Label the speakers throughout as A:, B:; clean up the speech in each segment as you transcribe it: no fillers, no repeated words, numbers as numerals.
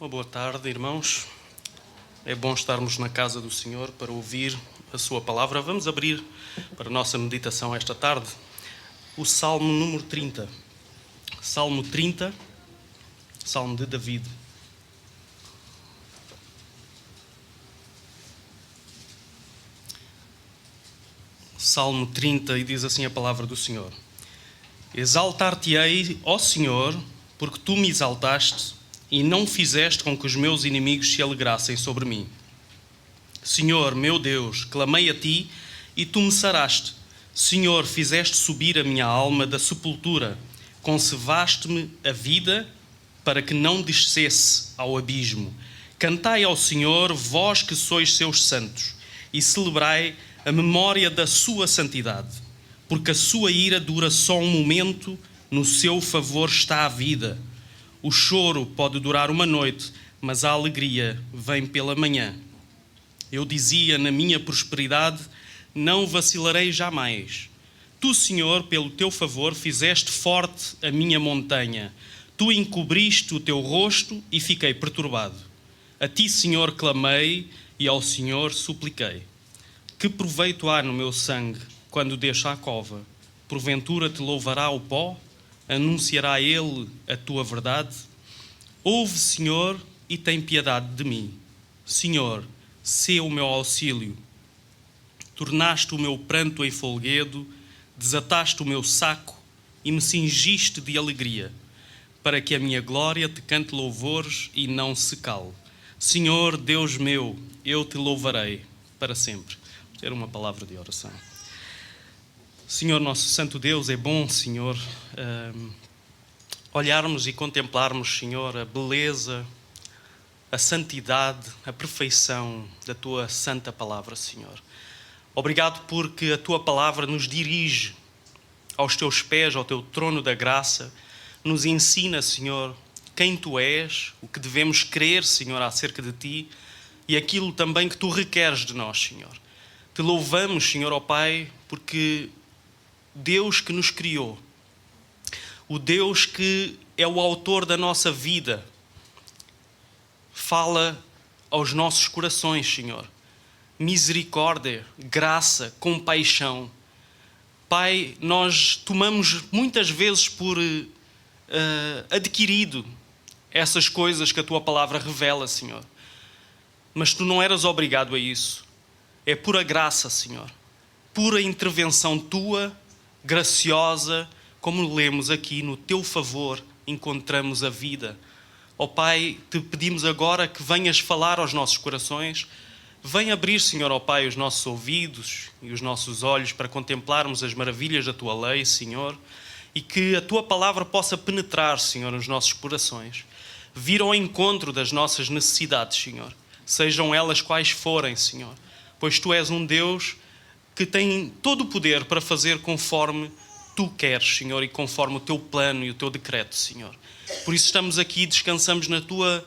A: Uma boa tarde, irmãos. É bom estarmos na casa do Senhor para ouvir a sua palavra. Vamos abrir para a nossa meditação esta tarde o Salmo número 30. Salmo 30, Salmo de David. Salmo 30, e diz assim a palavra do Senhor: Exaltar-te-ei, ó Senhor, porque tu me exaltaste e não fizeste com que os meus inimigos se alegrassem sobre mim. Senhor, meu Deus, clamei a ti e tu me saraste. Senhor, fizeste subir a minha alma da sepultura, conservaste-me a vida para que não descesse ao abismo. Cantai ao Senhor, vós que sois seus santos, e celebrai a memória da sua santidade, porque a sua ira dura só um momento, no seu favor está a vida. O choro pode durar uma noite, mas a alegria vem pela manhã. Eu dizia na minha prosperidade, não vacilarei jamais. Tu, Senhor, pelo teu favor, fizeste forte a minha montanha. Tu encobriste o teu rosto e fiquei perturbado. A ti, Senhor, clamei e ao Senhor supliquei. Que proveito há no meu sangue quando deixo a cova? Porventura te louvará o pó? Anunciará ele a tua verdade? Ouve, Senhor, e tem piedade de mim. Senhor, sê o meu auxílio. Tornaste o meu pranto em folguedo, desataste o meu saco e me cingiste de alegria, para que a minha glória te cante louvores e não se cale. Senhor, Deus meu, eu te louvarei para sempre. Vou ter uma palavra de oração. Senhor, nosso santo Deus, é bom, Senhor, olharmos e contemplarmos, Senhor, a beleza, a santidade, a perfeição da Tua santa palavra, Senhor. Obrigado porque a Tua palavra nos dirige aos Teus pés, ao Teu trono da graça, nos ensina, Senhor, quem Tu és, o que devemos crer, Senhor, acerca de Ti e aquilo também que Tu requeres de nós, Senhor. Te louvamos, Senhor, ó Pai, porque Deus que nos criou, o Deus que é o autor da nossa vida, fala aos nossos corações, Senhor. Misericórdia, graça, compaixão. Pai, nós tomamos muitas vezes por adquirido essas coisas que a Tua palavra revela, Senhor. Mas Tu não eras obrigado a isso. É pura graça, Senhor. Pura intervenção Tua, graciosa, como lemos aqui, no Teu favor encontramos a vida. Ó Pai, Te pedimos agora que venhas falar aos nossos corações. Vem abrir, Senhor, ó Pai, os nossos ouvidos e os nossos olhos para contemplarmos as maravilhas da Tua lei, Senhor, e que a Tua palavra possa penetrar, Senhor, nos nossos corações. Vir ao encontro das nossas necessidades, Senhor, sejam elas quais forem, Senhor, pois Tu és um Deus que tem todo o poder para fazer conforme Tu queres, Senhor, e conforme o Teu plano e o Teu decreto, Senhor. Por isso estamos aqui, descansamos na Tua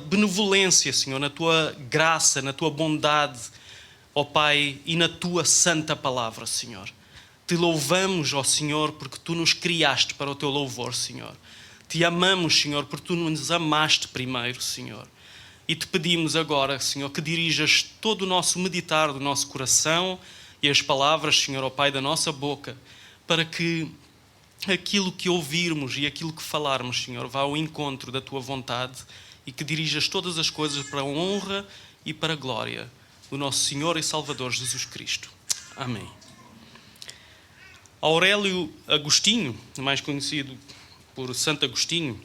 A: benevolência, Senhor, na Tua graça, na Tua bondade, ó Pai, e na Tua santa palavra, Senhor. Te louvamos, ó Senhor, porque Tu nos criaste para o Teu louvor, Senhor. Te amamos, Senhor, porque Tu nos amaste primeiro, Senhor. E Te pedimos agora, Senhor, que dirijas todo o nosso meditar do nosso coração e as palavras, Senhor, ó Pai, da nossa boca, para que aquilo que ouvirmos e aquilo que falarmos, Senhor, vá ao encontro da Tua vontade e que dirijas todas as coisas para a honra e para a glória do nosso Senhor e Salvador Jesus Cristo. Amém. Aurélio Agostinho, mais conhecido por Santo Agostinho,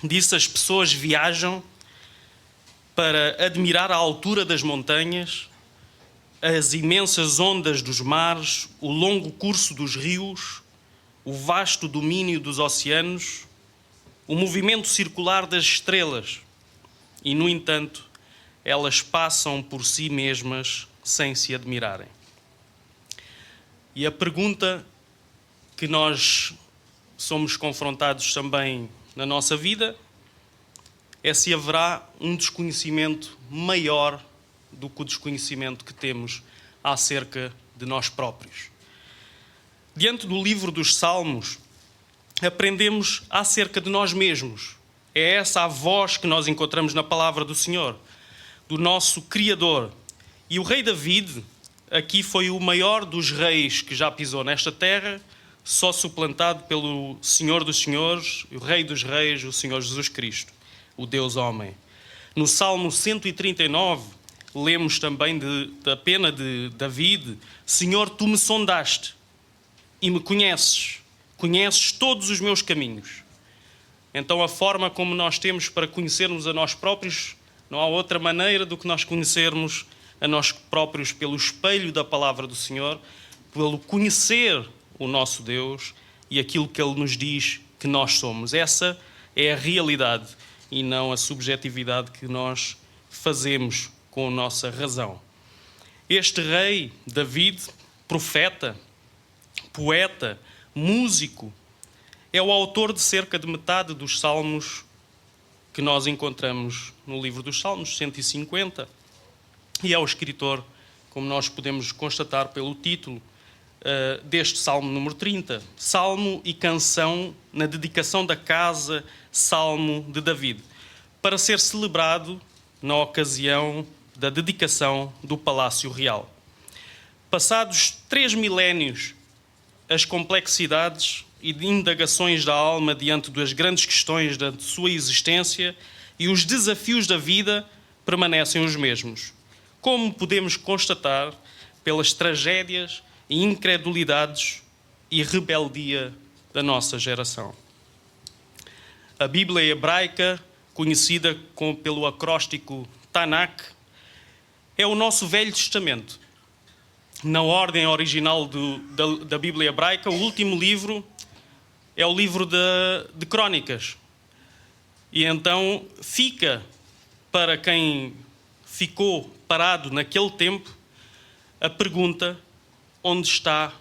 A: disse: as pessoas viajam para admirar a altura das montanhas, as imensas ondas dos mares, o longo curso dos rios, o vasto domínio dos oceanos, o movimento circular das estrelas, e, no entanto, elas passam por si mesmas sem se admirarem. E a pergunta que nós somos confrontados também na nossa vida é se haverá um desconhecimento maior do que o desconhecimento que temos acerca de nós próprios. Diante do livro dos Salmos, aprendemos acerca de nós mesmos É essa a voz que nós encontramos na palavra do Senhor, do nosso Criador. E o rei David, aqui foi o maior dos reis que já pisou nesta terra, só suplantado pelo Senhor dos Senhores, o Rei dos Reis, o Senhor Jesus Cristo, o Deus homem. No Salmo 139, lemos também da pena de David: Senhor, tu me sondaste e me conheces todos os meus caminhos. Então a forma como nós temos para conhecermos a nós próprios, não há outra maneira do que nós conhecermos a nós próprios pelo espelho da palavra do Senhor, pelo conhecer o nosso Deus e aquilo que Ele nos diz que nós somos. Essa é a realidade e não a subjetividade que nós fazemos com a nossa razão. Este rei, David, profeta, poeta, músico, é o autor de cerca de metade dos salmos que nós encontramos no livro dos Salmos, 150, e é o escritor, como nós podemos constatar pelo título deste Salmo número 30, Salmo e canção na dedicação da casa, Salmo de David, para ser celebrado na ocasião da dedicação do Palácio Real. Passados 3 milénios, as complexidades e de indagações da alma diante das grandes questões da sua existência e os desafios da vida permanecem os mesmos, como podemos constatar pelas tragédias e incredulidades e rebeldia da nossa geração. A Bíblia hebraica, conhecida pelo acróstico Tanakh, é o nosso Velho Testamento. Na ordem original da Bíblia hebraica, o último livro é o livro de Crônicas. E então fica, para quem ficou parado naquele tempo, a pergunta: onde está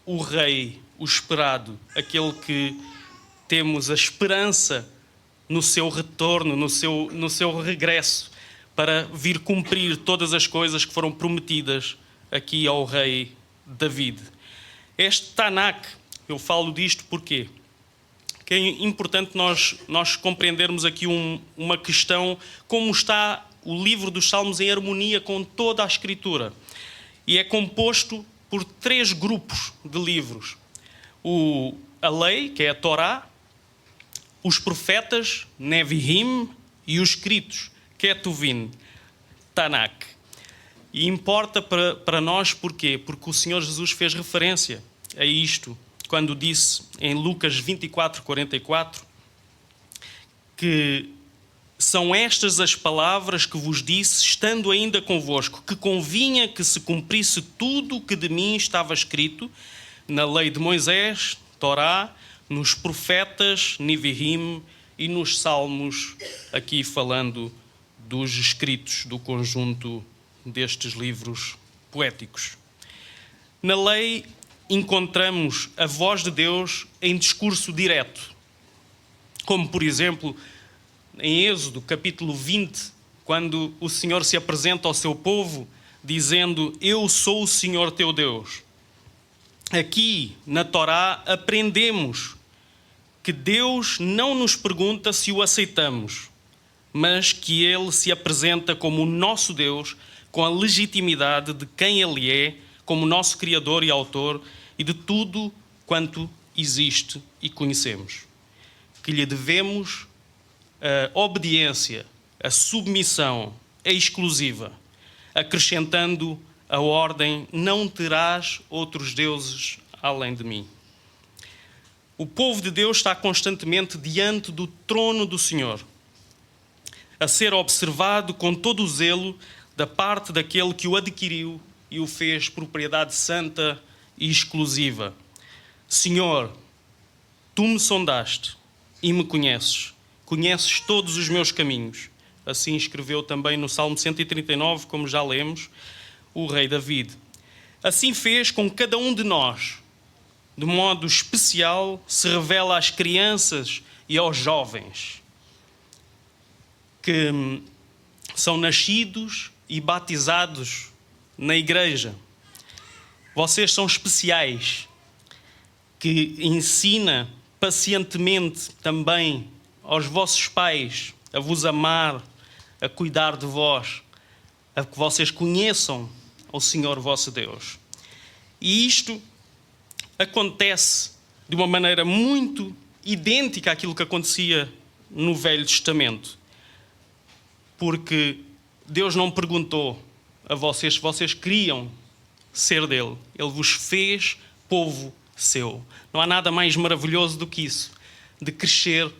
A: o rei, o esperado, aquele que temos a esperança no seu retorno, no seu regresso, para vir cumprir todas as coisas que foram prometidas aqui ao rei David. Este Tanakh, eu falo disto porquê? Que é importante nós compreendermos aqui uma questão, como está o livro dos Salmos em harmonia com toda a Escritura. E é composto por 3 grupos de livros. A lei, que é a Torá, os profetas, Nevi'im, e os escritos, Ketuvim, Tanakh. E importa para nós porquê? Porque o Senhor Jesus fez referência a isto quando disse em Lucas 24:44 que são estas as palavras que vos disse, estando ainda convosco, que convinha que se cumprisse tudo o que de mim estava escrito na lei de Moisés, Torá, nos profetas, Nevi'im, e nos salmos, aqui falando dos escritos do conjunto destes livros poéticos. Na lei encontramos a voz de Deus em discurso direto, como por exemplo em Êxodo capítulo 20, quando o Senhor se apresenta ao seu povo dizendo: eu sou o Senhor teu Deus. Aqui na Torá aprendemos que Deus não nos pergunta se o aceitamos, mas que Ele se apresenta como o nosso Deus, com a legitimidade de quem Ele é, como nosso Criador e Autor, e de tudo quanto existe e conhecemos. Que lhe devemos a obediência, a submissão exclusiva, acrescentando a ordem: não terás outros deuses além de mim. O povo de Deus está constantemente diante do trono do Senhor, a ser observado com todo o zelo da parte daquele que o adquiriu e o fez propriedade santa e exclusiva. Senhor, tu me sondaste e me conheces todos os meus caminhos. Assim escreveu também no Salmo 139, como já lemos, o rei David. Assim fez com cada um de nós. De modo especial, se revela às crianças e aos jovens que são nascidos e batizados na igreja. Vocês são especiais, que ensina pacientemente também aos vossos pais a vos amar, a cuidar de vós, a que vocês conheçam o Senhor vosso Deus. E isto acontece de uma maneira muito idêntica àquilo que acontecia no Velho Testamento. Porque Deus não perguntou a vocês se vocês queriam ser dele. Ele vos fez povo seu. Não há nada mais maravilhoso do que isso, de crescer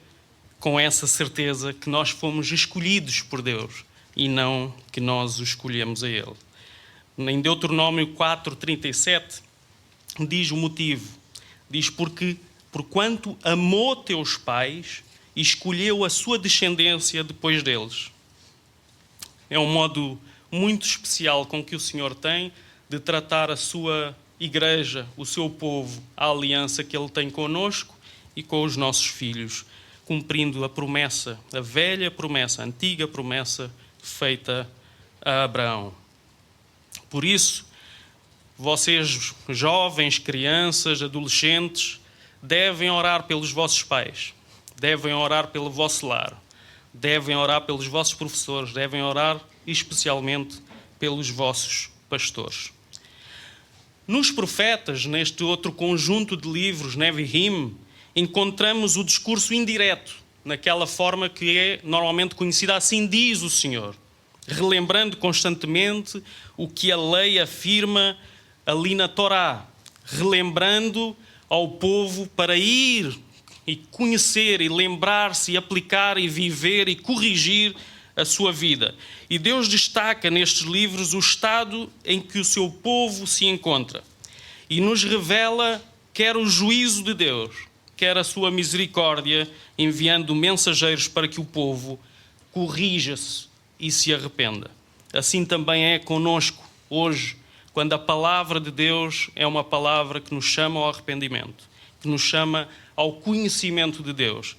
A: com essa certeza que nós fomos escolhidos por Deus e não que nós o escolhemos a ele. Em Deuteronômio 4:37 diz o motivo. Diz: porquanto amou teus pais e escolheu a sua descendência depois deles. É um modo muito especial com que o Senhor tem de tratar a sua igreja, o seu povo, a aliança que Ele tem conosco e com os nossos filhos, cumprindo a promessa, a velha promessa, a antiga promessa feita a Abraão. Por isso, vocês, jovens, crianças, adolescentes, devem orar pelos vossos pais, devem orar pelo vosso lar, devem orar pelos vossos professores, devem orar especialmente pelos vossos pastores. Nos profetas, neste outro conjunto de livros, Nevi'im, encontramos o discurso indireto, naquela forma que é normalmente conhecida, assim diz o Senhor, relembrando constantemente o que a lei afirma ali na Torá, relembrando ao povo para ir e conhecer e lembrar-se e aplicar e viver e corrigir a sua vida. E Deus destaca nestes livros o estado em que o seu povo se encontra e nos revela quer o juízo de Deus, quer a sua misericórdia, enviando mensageiros para que o povo corrija-se e se arrependa. Assim também é conosco hoje, quando a palavra de Deus é uma palavra que nos chama ao arrependimento, que nos chama ao conhecimento de Deus,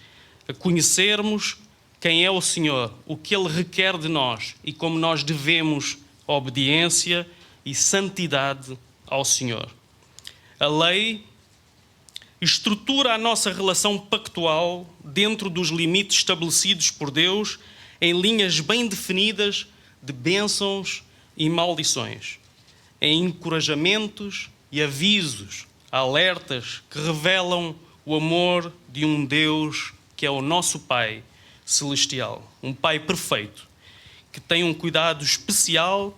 A: a conhecermos quem é o Senhor, o que Ele requer de nós e como nós devemos obediência e santidade ao Senhor. A lei estrutura a nossa relação pactual dentro dos limites estabelecidos por Deus em linhas bem definidas de bênçãos e maldições, em encorajamentos e avisos, alertas que revelam o amor de um Deus que é o nosso Pai celestial, um Pai perfeito, que tem um cuidado especial,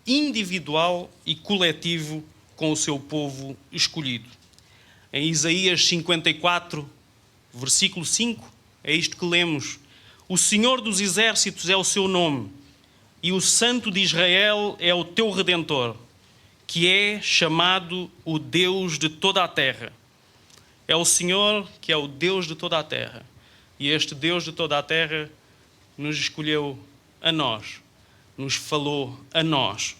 A: individual e coletivo com o seu povo escolhido. Em Isaías 54, versículo 5, é isto que lemos: o Senhor dos Exércitos é o seu nome, e o Santo de Israel é o teu Redentor, que é chamado o Deus de toda a terra. É o Senhor que é o Deus de toda a terra. E este Deus de toda a terra nos escolheu a nós, nos falou a nós.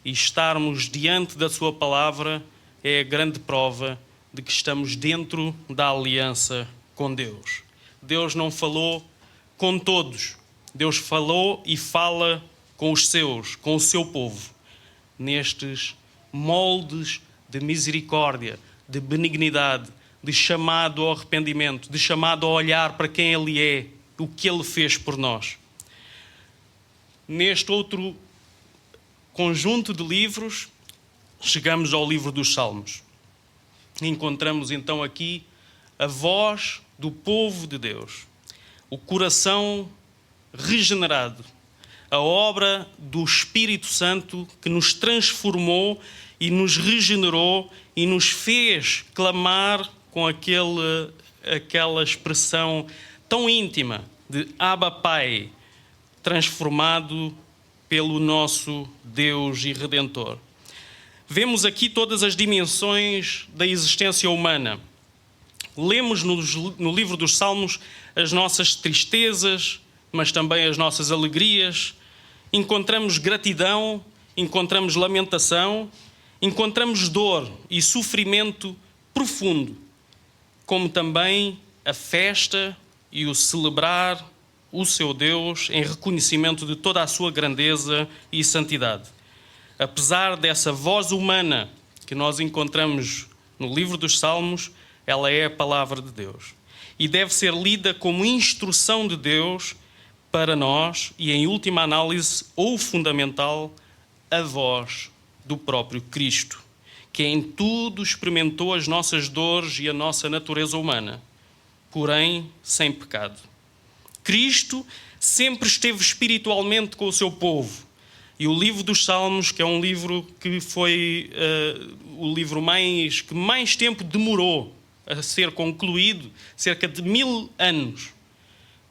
A: E estarmos diante da sua palavra é a grande prova de que estamos dentro da aliança com Deus. Deus não falou com todos. Deus falou e fala com os seus, com o seu povo, nestes moldes de misericórdia, de benignidade, de chamado ao arrependimento, de chamado a olhar para quem Ele é, o que Ele fez por nós. Neste outro conjunto de livros, chegamos ao livro dos Salmos. Encontramos então aqui a voz do povo de Deus, o coração regenerado, a obra do Espírito Santo que nos transformou e nos regenerou e nos fez clamar com aquela expressão tão íntima de Abba Pai, transformado pelo nosso Deus e Redentor. Vemos aqui todas as dimensões da existência humana. Lemos no livro dos Salmos as nossas tristezas, mas também as nossas alegrias. Encontramos gratidão, encontramos lamentação, encontramos dor e sofrimento profundo, como também a festa e o celebrar o seu Deus em reconhecimento de toda a sua grandeza e santidade. Apesar dessa voz humana que nós encontramos no livro dos Salmos, ela é a palavra de Deus. e deve ser lida como instrução de Deus para nós e, em última análise, ou fundamental, a voz do próprio Cristo, que em tudo experimentou as nossas dores e a nossa natureza humana, porém sem pecado. Cristo sempre esteve espiritualmente com o seu povo. E o livro dos Salmos, que é um livro que foi o livro que mais tempo demorou a ser concluído, cerca de 1000 anos,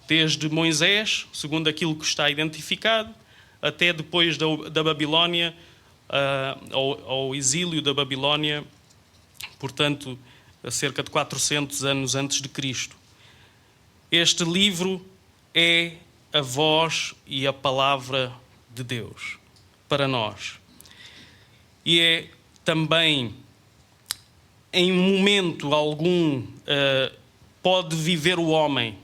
A: desde Moisés, segundo aquilo que está identificado, até depois da Babilónia, ao exílio da Babilónia, portanto, cerca de 400 anos antes de Cristo. Este livro é a voz e a palavra de Deus para nós. E é também, em momento algum, pode viver o homem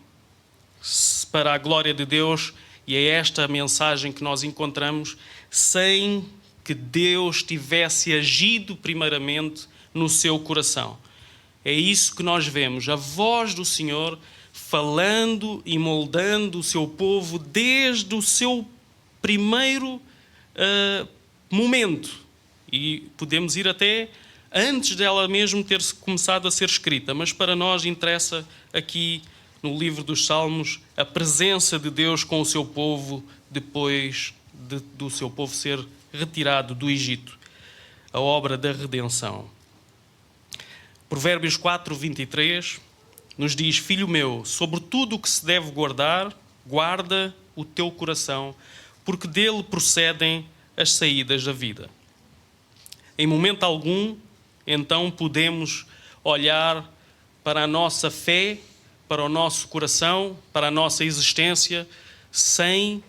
A: para a glória de Deus, e é esta a mensagem que nós encontramos, sem que Deus tivesse agido primeiramente no seu coração. É isso que nós vemos, a voz do Senhor falando e moldando o seu povo desde o seu primeiro momento. E podemos ir até antes dela mesmo ter começado a ser escrita, mas para nós interessa aqui no livro dos Salmos a presença de Deus com o seu povo depois do seu povo ser retirado do Egito, a obra da redenção. Provérbios 4, 23 nos diz: Filho meu, sobre tudo o que se deve guardar, guarda o teu coração, porque dele procedem as saídas da vida. Em momento algum, então, podemos olhar para a nossa fé, para o nosso coração, para a nossa existência, sem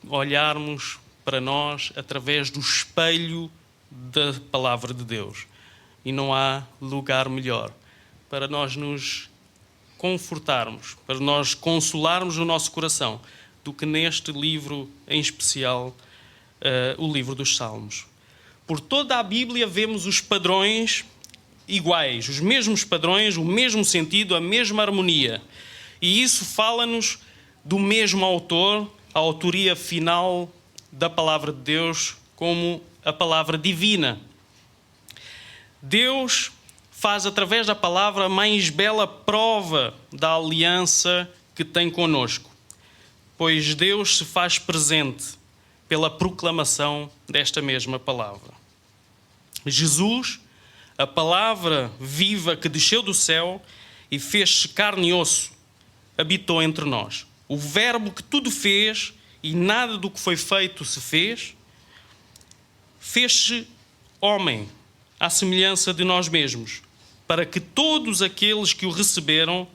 A: olharmos para nós através do espelho da palavra de Deus. E não há lugar melhor para nós nos confortarmos, para nós consolarmos o nosso coração, do que neste livro em especial, o livro dos Salmos. Por toda a Bíblia vemos os padrões iguais, os mesmos padrões, o mesmo sentido, a mesma harmonia. E isso fala-nos do mesmo autor, a autoria final da palavra de Deus, como a palavra divina. Deus faz através da palavra a mais bela prova da aliança que tem conosco, pois Deus se faz presente pela proclamação desta mesma palavra. Jesus, a palavra viva que desceu do céu e fez-se carne e osso, habitou entre nós. O Verbo que tudo fez e nada do que foi feito se fez, fez-se homem à semelhança de nós mesmos, para que todos aqueles que o receberam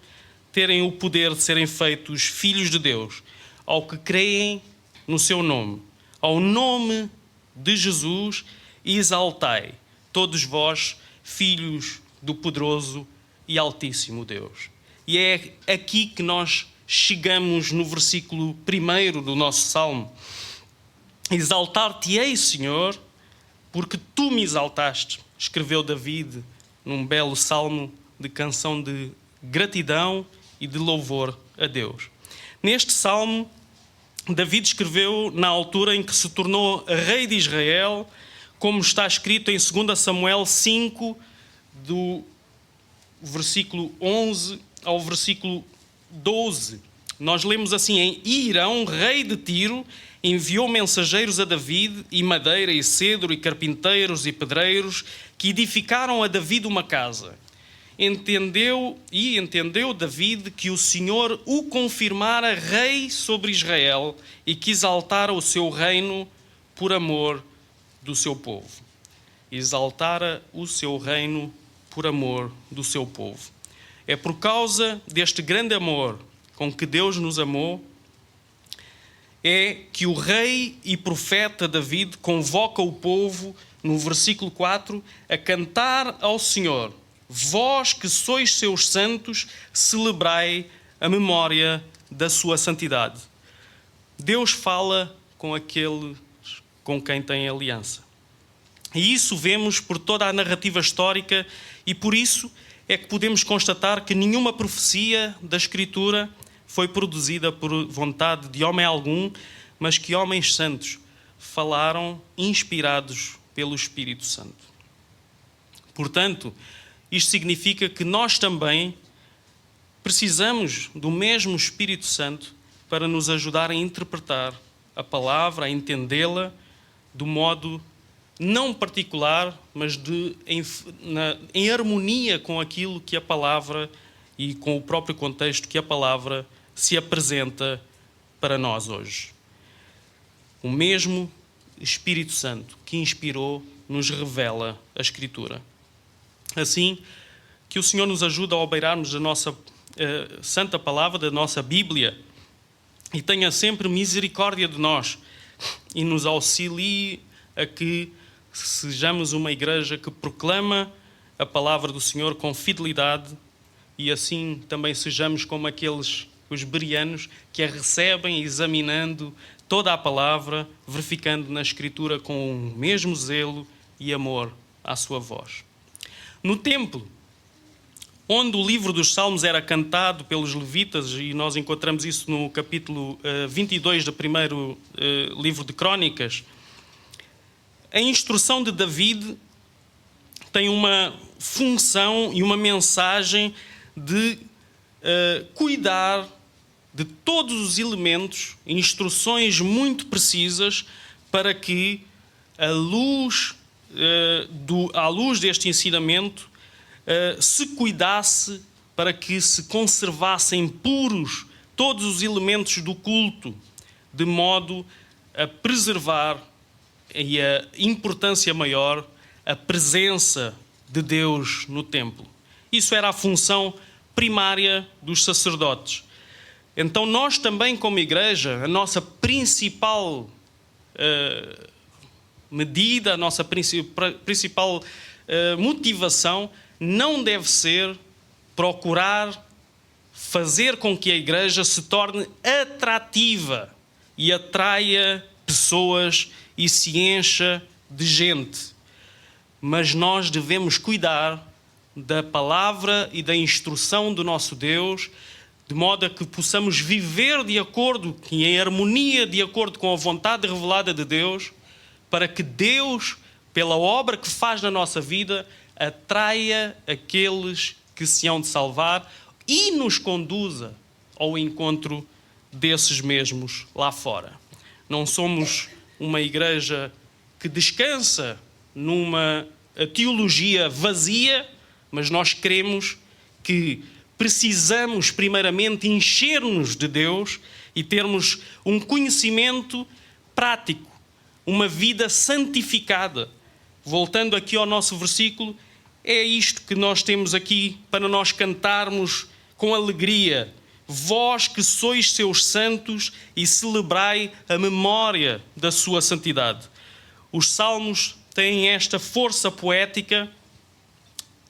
A: terem o poder de serem feitos filhos de Deus, ao que creem no seu nome. Ao nome de Jesus exaltai, todos vós, filhos do poderoso e altíssimo Deus. E é aqui que nós chegamos no versículo 1 do nosso Salmo. Exaltar-te-ei, Senhor, porque tu me exaltaste, escreveu David num belo salmo de canção de gratidão e de louvor a Deus. Neste salmo, David escreveu na altura em que se tornou rei de Israel, como está escrito em 2 Samuel 5, do versículo 11 ao versículo 12. Nós lemos assim: em Hirão, rei de Tiro, enviou mensageiros a David, e madeira, e cedro, e carpinteiros, e pedreiros, que edificaram a David uma casa. Entendeu David que o Senhor o confirmara rei sobre Israel e que exaltara o seu reino por amor do seu povo. Exaltara o seu reino por amor do seu povo. É por causa deste grande amor com que Deus nos amou, é que o rei e profeta David convoca o povo, no versículo 4, a cantar ao Senhor: vós que sois seus santos, celebrai a memória da sua santidade. Deus fala com aqueles com quem tem aliança. E isso vemos por toda a narrativa histórica, e por isso é que podemos constatar que nenhuma profecia da Escritura foi produzida por vontade de homem algum, mas que homens santos falaram inspirados pelo Espírito Santo. Portanto, isto significa que nós também precisamos do mesmo Espírito Santo para nos ajudar a interpretar a palavra, a entendê-la do modo não particular, mas em harmonia com aquilo que a palavra e com o próprio contexto que a palavra se apresenta para nós hoje. O mesmo Espírito Santo que inspirou nos revela a Escritura. Assim, que o Senhor nos ajude a obeirarmos da nossa santa palavra, da nossa Bíblia, e tenha sempre misericórdia de nós e nos auxilie a que sejamos uma igreja que proclama a palavra do Senhor com fidelidade e assim também sejamos como os bereanos que a recebem examinando toda a palavra, verificando na Escritura com o mesmo zelo e amor à sua voz. No templo, onde o livro dos Salmos era cantado pelos levitas, e nós encontramos isso no capítulo 22 do primeiro livro de Crônicas, a instrução de David tem uma função e uma mensagem de cuidar de todos os elementos, instruções muito precisas para que, à luz deste ensinamento, se cuidasse para que se conservassem puros todos os elementos do culto, de modo a preservar e a importância maior a presença de Deus no templo. Isso era a função primária dos sacerdotes. Então nós também, como igreja, a nossa principal medida, a nossa principal motivação não deve ser procurar fazer com que a igreja se torne atrativa e atraia pessoas e se encha de gente. Mas nós devemos cuidar da palavra e da instrução do nosso Deus, de modo a que possamos viver de acordo e em harmonia, de acordo com a vontade revelada de Deus, para que Deus, pela obra que faz na nossa vida, atraia aqueles que se hão de salvar e nos conduza ao encontro desses mesmos lá fora. Não somos uma igreja que descansa numa teologia vazia, mas nós cremos que precisamos primeiramente encher-nos de Deus e termos um conhecimento prático, uma vida santificada. Voltando aqui ao nosso versículo, é isto que nós temos aqui para nós cantarmos com alegria. Vós que sois seus santos e celebrai a memória da sua santidade. Os salmos têm esta força poética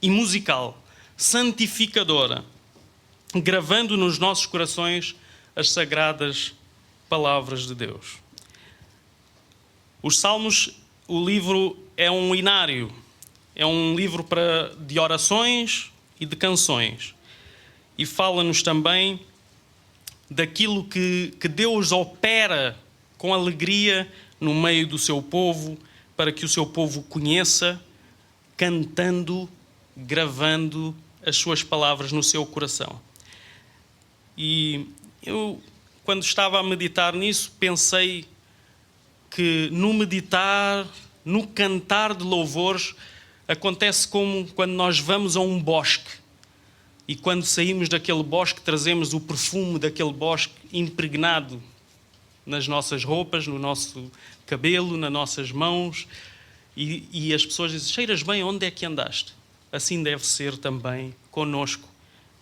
A: e musical, santificadora, gravando nos nossos corações as sagradas palavras de Deus. Os salmos, o livro é um inário, é um livro de orações e de canções. E fala-nos também daquilo que Deus opera com alegria no meio do seu povo, para que o seu povo conheça, cantando, gravando as suas palavras no seu coração. E eu, quando estava a meditar nisso, pensei que no meditar, no cantar de louvores, acontece como quando nós vamos a um bosque e quando saímos daquele bosque trazemos o perfume daquele bosque impregnado nas nossas roupas, no nosso cabelo, nas nossas mãos e as pessoas dizem, cheiras bem, onde é que andaste? Assim deve ser também conosco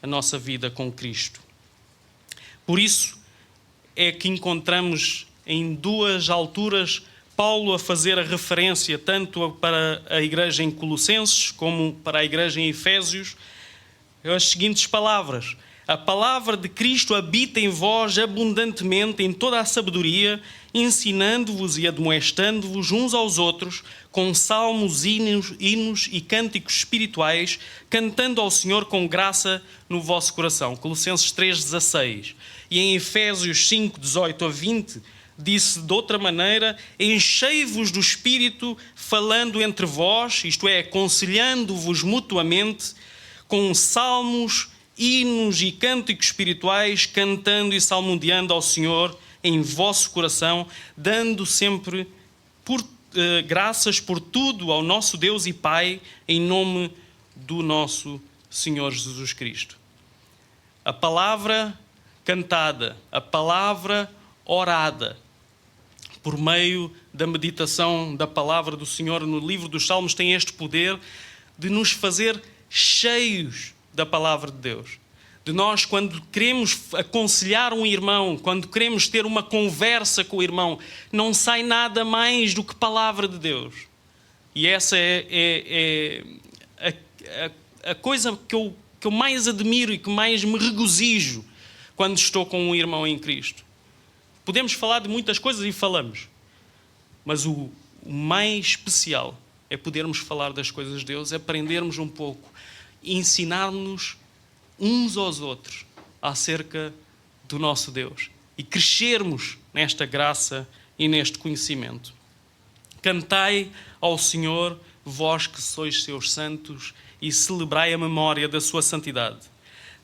A: a nossa vida com Cristo. Por isso é que encontramos em duas alturas Paulo a fazer a referência tanto para a igreja em Colossenses como para a igreja em Efésios, as seguintes palavras: a palavra de Cristo habita em vós abundantemente em toda a sabedoria ensinando-vos e admoestando-vos uns aos outros com salmos, hinos e cânticos espirituais, cantando ao Senhor com graça no vosso coração. Colossenses 3,16. E em Efésios 5, 18 a 20, disse de outra maneira: enchei-vos do Espírito, falando entre vós, isto é, aconselhando-vos mutuamente, com salmos, hinos e cânticos espirituais, cantando e salmodiando ao Senhor em vosso coração, dando sempre graças por tudo ao nosso Deus e Pai, em nome do nosso Senhor Jesus Cristo. A palavra cantada, a palavra orada, por meio da meditação da palavra do Senhor no livro dos Salmos, tem este poder de nos fazer cheios da palavra de Deus. De nós, quando queremos aconselhar um irmão, quando queremos ter uma conversa com o irmão, não sai nada mais do que palavra de Deus. E essa é a coisa que eu mais admiro e que mais me regozijo quando estou com um irmão em Cristo. Podemos falar de muitas coisas e falamos, mas o mais especial é podermos falar das coisas de Deus, aprendermos um pouco, ensinar-nos uns aos outros acerca do nosso Deus e crescermos nesta graça e neste conhecimento. Cantai ao Senhor, vós que sois seus santos, e celebrai a memória da sua santidade.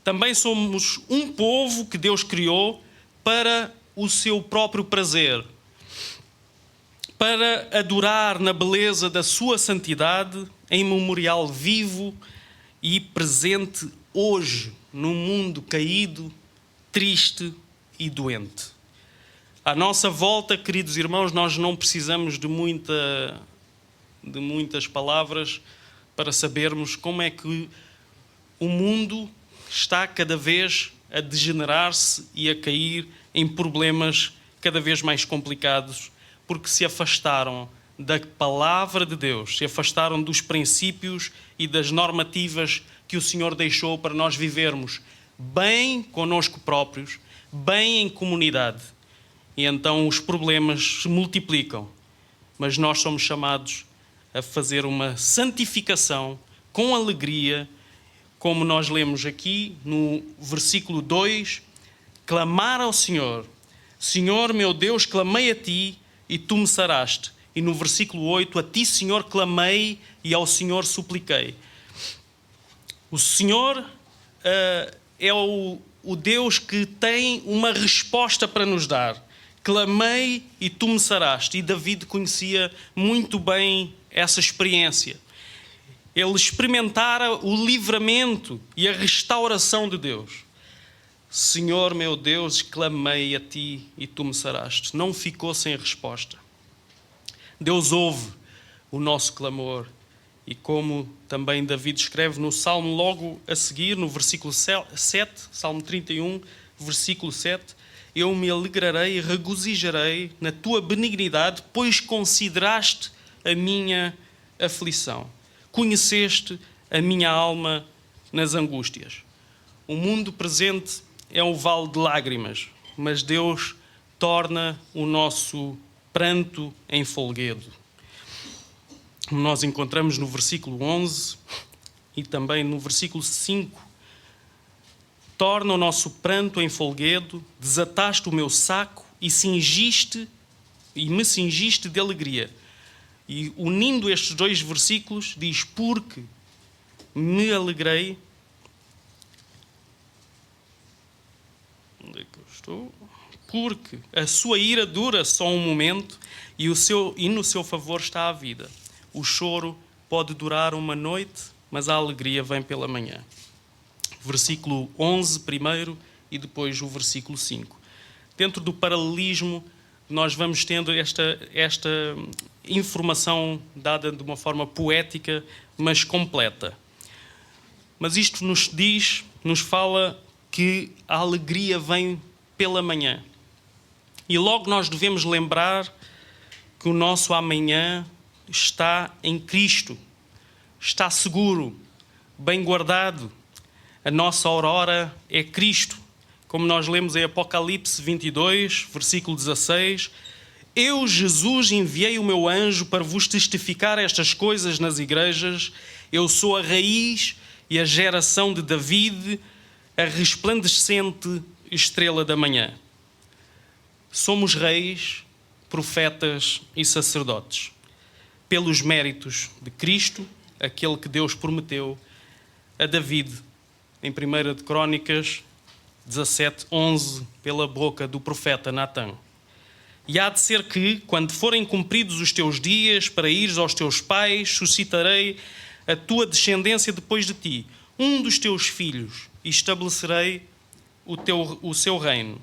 A: Também somos um povo que Deus criou para o seu próprio prazer, para adorar na beleza da sua santidade, em memorial vivo e presente hoje, num mundo caído, triste e doente. À nossa volta, queridos irmãos, nós não precisamos de muitas palavras para sabermos como é que o mundo está cada vez a degenerar-se e a cair em problemas cada vez mais complicados, porque se afastaram da palavra de Deus, se afastaram dos princípios e das normativas que o Senhor deixou para nós vivermos bem connosco próprios, bem em comunidade. E então os problemas se multiplicam. Mas nós somos chamados a fazer uma santificação com alegria, como nós lemos aqui no versículo 2, clamar ao Senhor. Senhor, meu Deus, clamei a Ti e Tu me saraste. E no versículo 8, a Ti, Senhor, clamei e ao Senhor supliquei. O Senhor é o Deus que tem uma resposta para nos dar. Clamei e Tu me saraste. E David conhecia muito bem essa experiência. Ele experimentara o livramento e a restauração de Deus. Senhor, meu Deus, clamei a Ti e Tu me saraste. Não ficou sem resposta. Deus ouve o nosso clamor. E como também David escreve no Salmo logo a seguir, no versículo 7, Salmo 31, versículo 7, eu me alegrarei e regozijarei na Tua benignidade, pois consideraste a minha aflição. Conheceste a minha alma nas angústias. O mundo presente é um vale de lágrimas, mas Deus torna o nosso pranto em folguedo. Nós encontramos no versículo 11 e também no versículo 5. Torna o nosso pranto em folguedo, desataste o meu saco e me cingiste de alegria. E unindo estes dois versículos, diz, porque me alegrei. Onde é que eu estou? Porque a sua ira dura só um momento e no seu favor está a vida. O choro pode durar uma noite, mas a alegria vem pela manhã. Versículo 11 primeiro e depois o versículo 5. Dentro do paralelismo, nós vamos tendo esta informação dada de uma forma poética, mas completa. Mas isto nos fala que a alegria vem pela manhã. E logo nós devemos lembrar que o nosso amanhã está em Cristo, está seguro, bem guardado. A nossa aurora é Cristo. Como nós lemos em Apocalipse 22, versículo 16, Eu, Jesus, enviei o meu anjo para vos testificar estas coisas nas igrejas. Eu sou a raiz e a geração de David, a resplandecente estrela da manhã. Somos reis, profetas e sacerdotes, pelos méritos de Cristo, aquele que Deus prometeu a David, em 1 de Crônicas 17:11, pela boca do profeta Natã. E há de ser que, quando forem cumpridos os teus dias para ires aos teus pais, suscitarei a tua descendência depois de ti, um dos teus filhos, e estabelecerei o seu reino.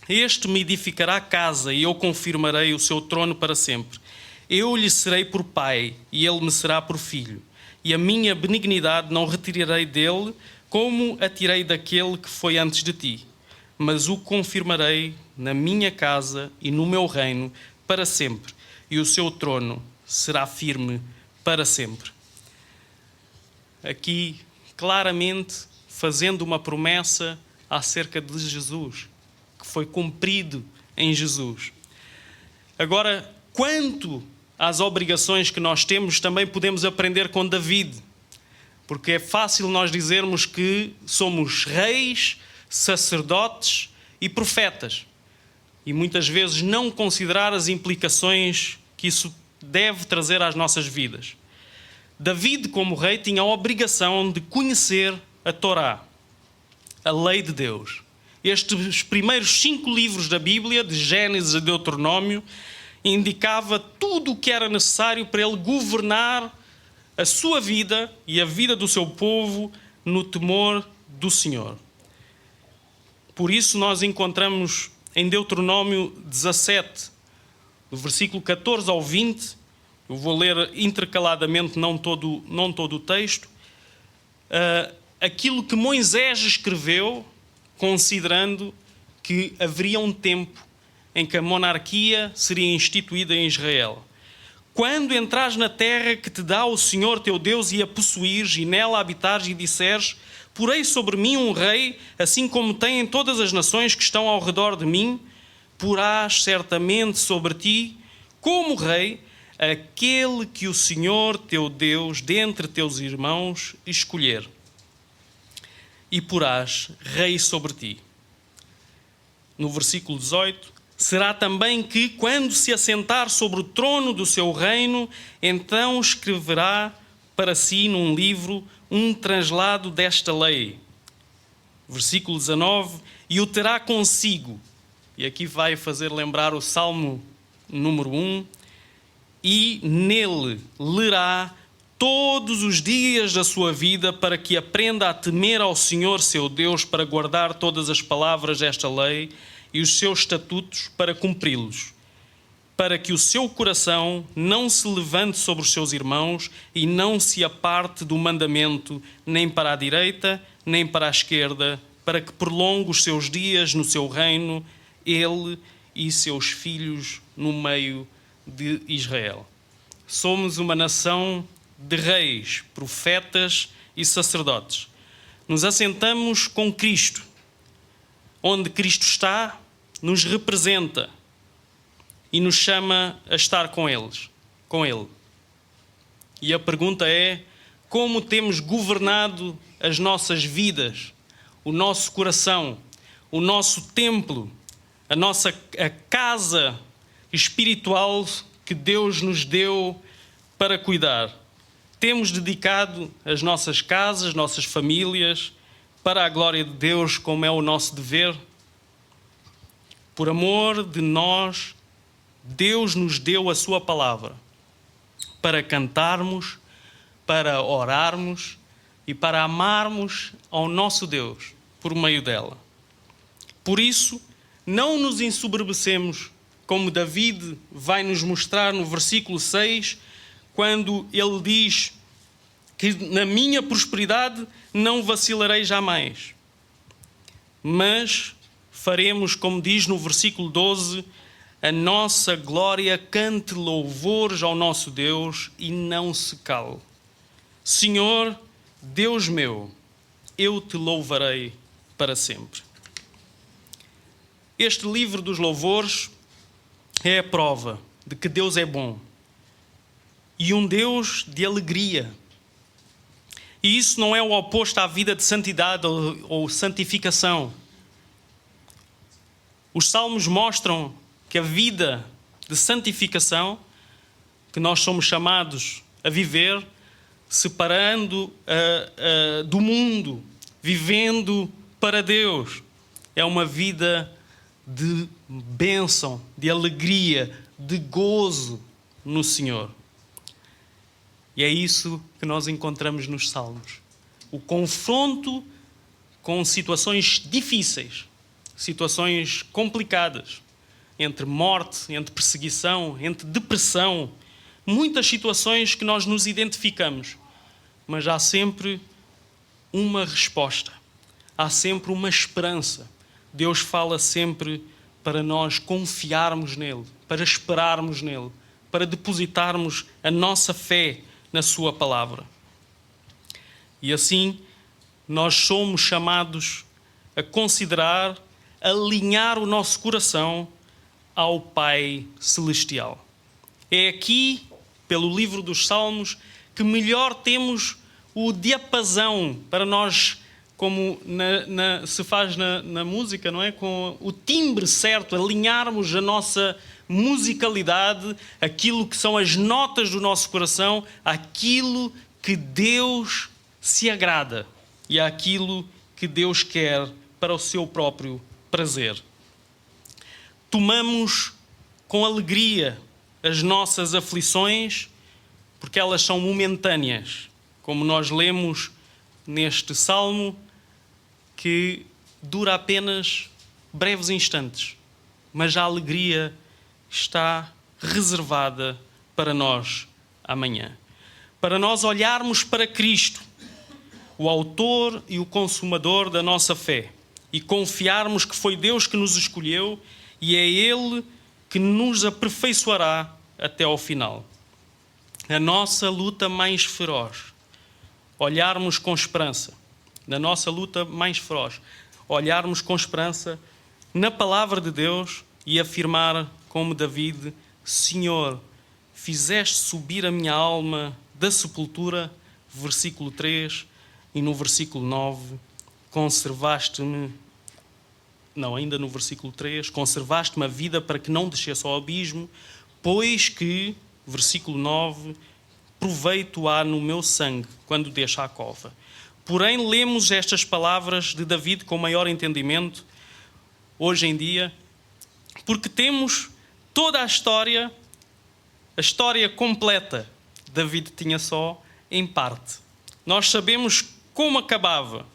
A: Este me edificará casa e eu confirmarei o seu trono para sempre. Eu lhe serei por pai e ele me será por filho. E a minha benignidade não retirarei dele, como a tirei daquele que foi antes de ti. Mas o confirmarei na minha casa e no meu reino para sempre, e o seu trono será firme para sempre. Aqui, claramente, fazendo uma promessa acerca de Jesus, que foi cumprido em Jesus. Agora, quanto às obrigações que nós temos, também podemos aprender com David, porque é fácil nós dizermos que somos reis, sacerdotes e profetas, e muitas vezes não considerar as implicações que isso deve trazer às nossas vidas. David, como rei, tinha a obrigação de conhecer a Torá, a lei de Deus. Estes primeiros 5 livros da Bíblia, de Gênesis a Deuteronômio, indicava tudo o que era necessário para ele governar a sua vida e a vida do seu povo no temor do Senhor. Por isso nós encontramos em Deuteronômio 17, do versículo 14 ao 20, eu vou ler intercaladamente, não todo o texto, aquilo que Moisés escreveu, considerando que haveria um tempo em que a monarquia seria instituída em Israel. Quando entrares na terra que te dá o Senhor teu Deus e a possuires, e nela habitares e disseres: porei sobre mim um rei, assim como têm todas as nações que estão ao redor de mim, porás certamente sobre ti, como rei, aquele que o Senhor teu Deus, dentre teus irmãos, escolher. E porás rei sobre ti. No versículo 18, será também que, quando se assentar sobre o trono do seu reino, então escreverá para si num livro um translado desta lei. Versículo 19, e o terá consigo. E aqui vai fazer lembrar o Salmo número 1. E nele lerá todos os dias da sua vida, para que aprenda a temer ao Senhor seu Deus, para guardar todas as palavras desta lei e os seus estatutos para cumpri-los, para que o seu coração não se levante sobre os seus irmãos e não se aparte do mandamento, nem para a direita, nem para a esquerda, para que prolongue os seus dias no seu reino, ele e seus filhos no meio de Israel. Somos uma nação de reis, profetas e sacerdotes. Nos assentamos com Cristo. Onde Cristo está, nos representa e nos chama a estar com Ele. E a pergunta é: como temos governado as nossas vidas, o nosso coração, o nosso templo, a casa espiritual que Deus nos deu para cuidar? Temos dedicado as nossas casas, nossas famílias, para a glória de Deus, como é o nosso dever? Por amor de nós, Deus nos deu a sua palavra para cantarmos, para orarmos e para amarmos ao nosso Deus por meio dela. Por isso, não nos ensoberbecemos, como David vai nos mostrar no versículo 6, quando ele diz que na minha prosperidade não vacilarei jamais. Mas faremos, como diz no versículo 12, a nossa glória cante louvores ao nosso Deus e não se cale. Senhor, Deus meu, eu te louvarei para sempre. Este livro dos louvores é a prova de que Deus é bom e um Deus de alegria. E isso não é o oposto à vida de santidade ou santificação. Os salmos mostram que a vida de santificação que nós somos chamados a viver, separando do mundo, vivendo para Deus, é uma vida de bênção, de alegria, de gozo no Senhor. E é isso que nós encontramos nos Salmos. O confronto com situações difíceis, situações complicadas, entre morte, entre perseguição, entre depressão, muitas situações que nós nos identificamos, mas há sempre uma resposta, há sempre uma esperança. Deus fala sempre para nós confiarmos nele, para esperarmos nele, para depositarmos a nossa fé na sua palavra. E assim, nós somos chamados a considerar, alinhar o nosso coração ao Pai Celestial. É aqui, pelo livro dos Salmos, que melhor temos o diapasão para nós, como se faz na música, não é? Com o timbre certo, alinharmos a nossa musicalidade, aquilo que são as notas do nosso coração, aquilo que Deus se agrada e aquilo que Deus quer para o seu próprio prazer. Tomamos com alegria as nossas aflições, porque elas são momentâneas, como nós lemos neste salmo, que dura apenas breves instantes, mas a alegria está reservada para nós amanhã. Para nós olharmos para Cristo, o autor e o consumador da nossa fé, e confiarmos que foi Deus que nos escolheu e é Ele que nos aperfeiçoará até ao final. A nossa luta mais feroz, olharmos com esperança, na nossa luta mais feroz, olharmos com esperança na palavra de Deus e afirmar como David: Senhor, fizeste subir a minha alma da sepultura, versículo 3, e no versículo 9, conservaste-me, não, ainda no versículo 3, conservaste-me a vida para que não descesse ao abismo, pois que, versículo 9, proveito há no meu sangue quando deixa a cova. Porém, lemos estas palavras de David com maior entendimento hoje em dia, porque temos toda a história completa. David tinha só em parte. Nós sabemos como acabava.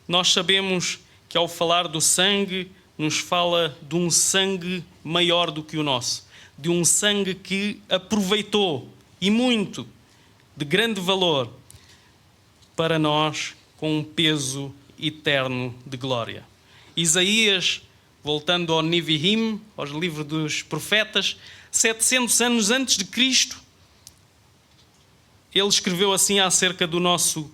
A: Nós sabemos que ao falar do sangue, nos fala de um sangue maior do que o nosso, de um sangue que aproveitou, e muito, de grande valor, para nós, com um peso eterno de glória. Isaías, voltando ao Neviim, aos livros dos profetas, 700 anos antes de Cristo, ele escreveu assim acerca do nosso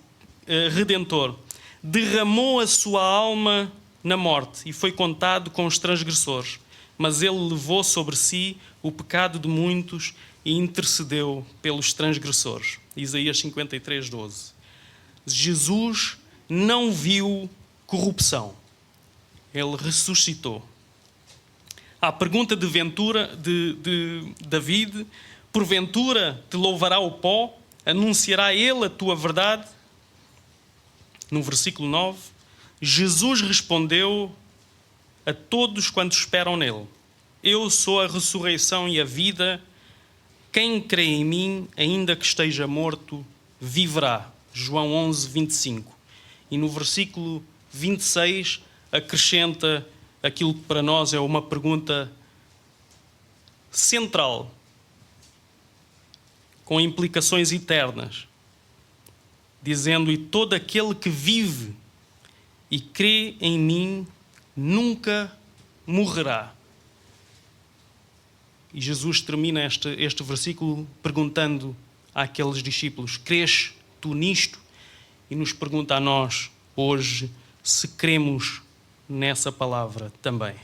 A: Redentor: derramou a sua alma na morte e foi contado com os transgressores, mas ele levou sobre si o pecado de muitos e intercedeu pelos transgressores. Isaías 53, 12. Jesus não viu corrupção. Ele ressuscitou. À pergunta de David: porventura te louvará o pó? Anunciará ele a tua verdade? No versículo 9, Jesus respondeu a todos quantos esperam nele: eu sou a ressurreição e a vida. Quem crê em mim, ainda que esteja morto, viverá. João 11, 25. E no versículo 26 acrescenta aquilo que para nós é uma pergunta central, com implicações eternas, dizendo: e todo aquele que vive e crê em mim nunca morrerá. E Jesus termina este versículo perguntando àqueles discípulos: crês tu nisto? E nos pergunta a nós hoje se cremos nessa palavra também.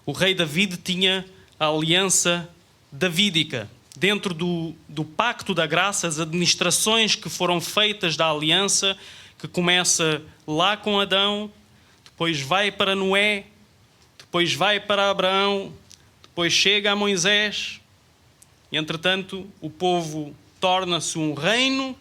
A: O rei David tinha a aliança davídica. Dentro do pacto da graça, as administrações que foram feitas da aliança, que começa lá com Adão, depois vai para Noé, depois vai para Abraão, depois chega a Moisés. E, entretanto, o povo torna-se um reino,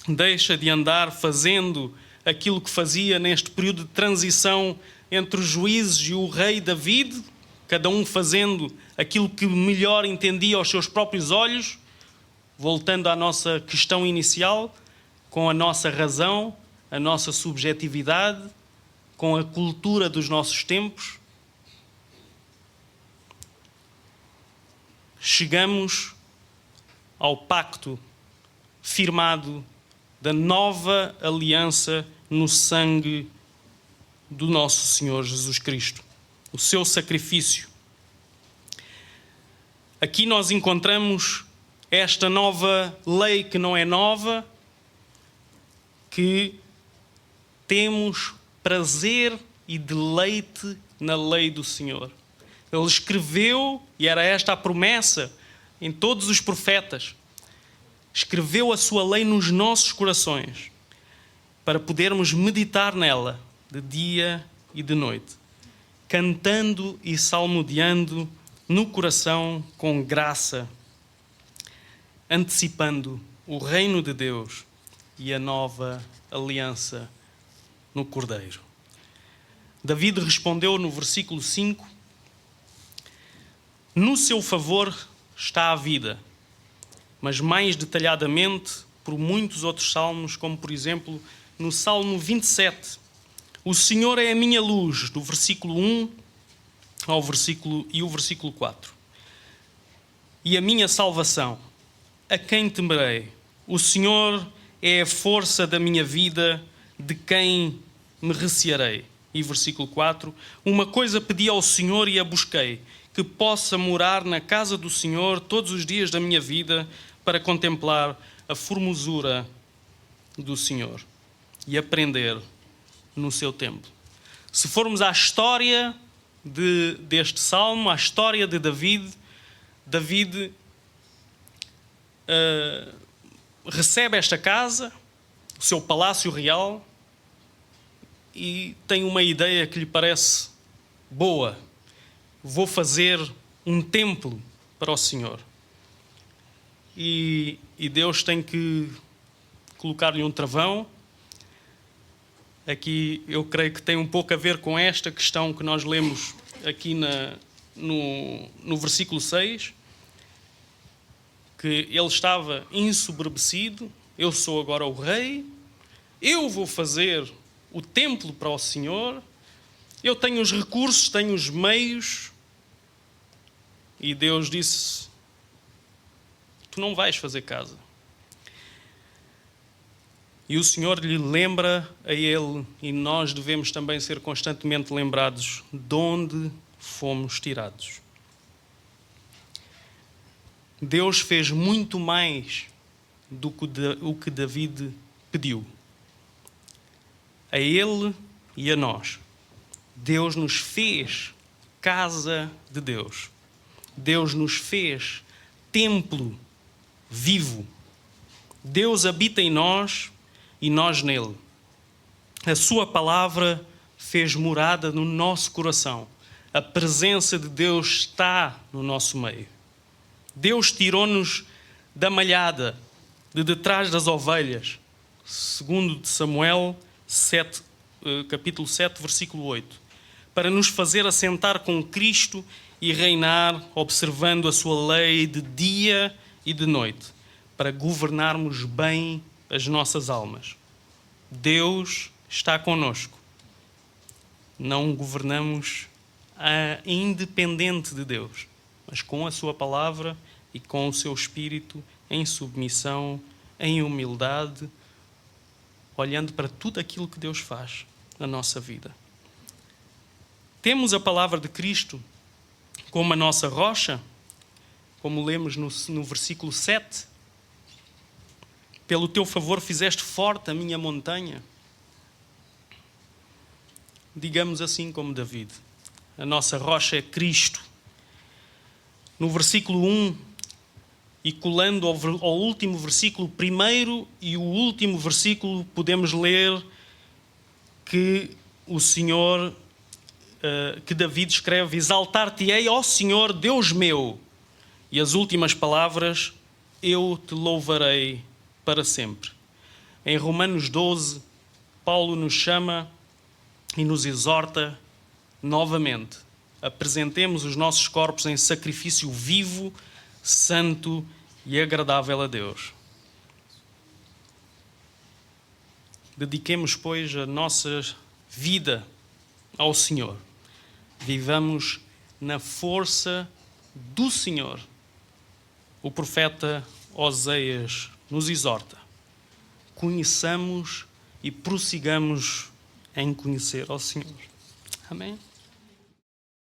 A: deixa de andar fazendo aquilo que fazia neste período de transição entre os juízes e o rei David, cada um fazendo aquilo que melhor entendia aos seus próprios olhos, voltando à nossa questão inicial, com a nossa razão, a nossa subjetividade, com a cultura dos nossos tempos. Chegamos ao pacto firmado da nova aliança no sangue do nosso Senhor Jesus Cristo, o seu sacrifício. Aqui nós encontramos esta nova lei que não é nova, que temos prazer e deleite na lei do Senhor. Ele escreveu, e era esta a promessa em todos os profetas, escreveu a sua lei nos nossos corações, para podermos meditar nela de dia e de noite, cantando e salmodiando no coração com graça, antecipando o reino de Deus e a nova aliança no Cordeiro. David respondeu no versículo 5: no seu favor está a vida, mas mais detalhadamente por muitos outros salmos, como por exemplo no Salmo 27. O Senhor é a minha luz, do versículo 1 ao versículo 4. E a minha salvação, a quem temerei? O Senhor é a força da minha vida, de quem me recearei? E versículo 4. Uma coisa pedi ao Senhor e a busquei, que possa morar na casa do Senhor todos os dias da minha vida, para contemplar a formosura do Senhor e aprender no seu templo. Se formos à história deste salmo, à história de David, recebe esta casa, o seu palácio real, e tem uma ideia que lhe parece boa. Vou fazer um templo para o Senhor. E Deus tem que colocar-lhe um travão. Aqui eu creio que tem um pouco a ver com esta questão que nós lemos aqui no versículo 6, que ele estava ensoberbecido: eu sou agora o rei, eu vou fazer o templo para o Senhor, eu tenho os recursos, tenho os meios. E Deus disse: tu não vais fazer casa. E o Senhor lhe lembra a ele, e nós devemos também ser constantemente lembrados de onde fomos tirados. Deus fez muito mais do que o que David pediu. A ele e a nós. Deus nos fez casa de Deus. Deus nos fez templo vivo. Deus habita em nós e nós nele. A sua palavra fez morada no nosso coração. A presença de Deus está no nosso meio. Deus tirou-nos da malhada, de detrás das ovelhas. Segundo de Samuel 7, capítulo 7, versículo 8. Para nos fazer assentar com Cristo e reinar, observando a sua lei de dia e de noite, para governarmos bem as nossas almas. Deus está conosco. Não governamos independente de Deus, mas com a sua palavra e com o seu espírito, em submissão, em humildade, olhando para tudo aquilo que Deus faz na nossa vida. Temos a palavra de Cristo como a nossa rocha, como lemos no versículo 7. Pelo teu favor fizeste forte a minha montanha. Digamos assim como David: a nossa rocha é Cristo. no versículo 1, e colando ao último versículo, primeiro e o último versículo, podemos ler que o Senhor, que David escreve: exaltar-te-ei, ó Senhor, Deus meu. E as últimas palavras: eu te louvarei para sempre. Em Romanos 12, Paulo nos chama e nos exorta novamente: apresentemos os nossos corpos em sacrifício vivo, santo e agradável a Deus. Dediquemos, pois, a nossa vida ao Senhor. Vivamos na força do Senhor. O profeta Oseias nos exorta: conheçamos e prossigamos em conhecer ao Senhor. Amém?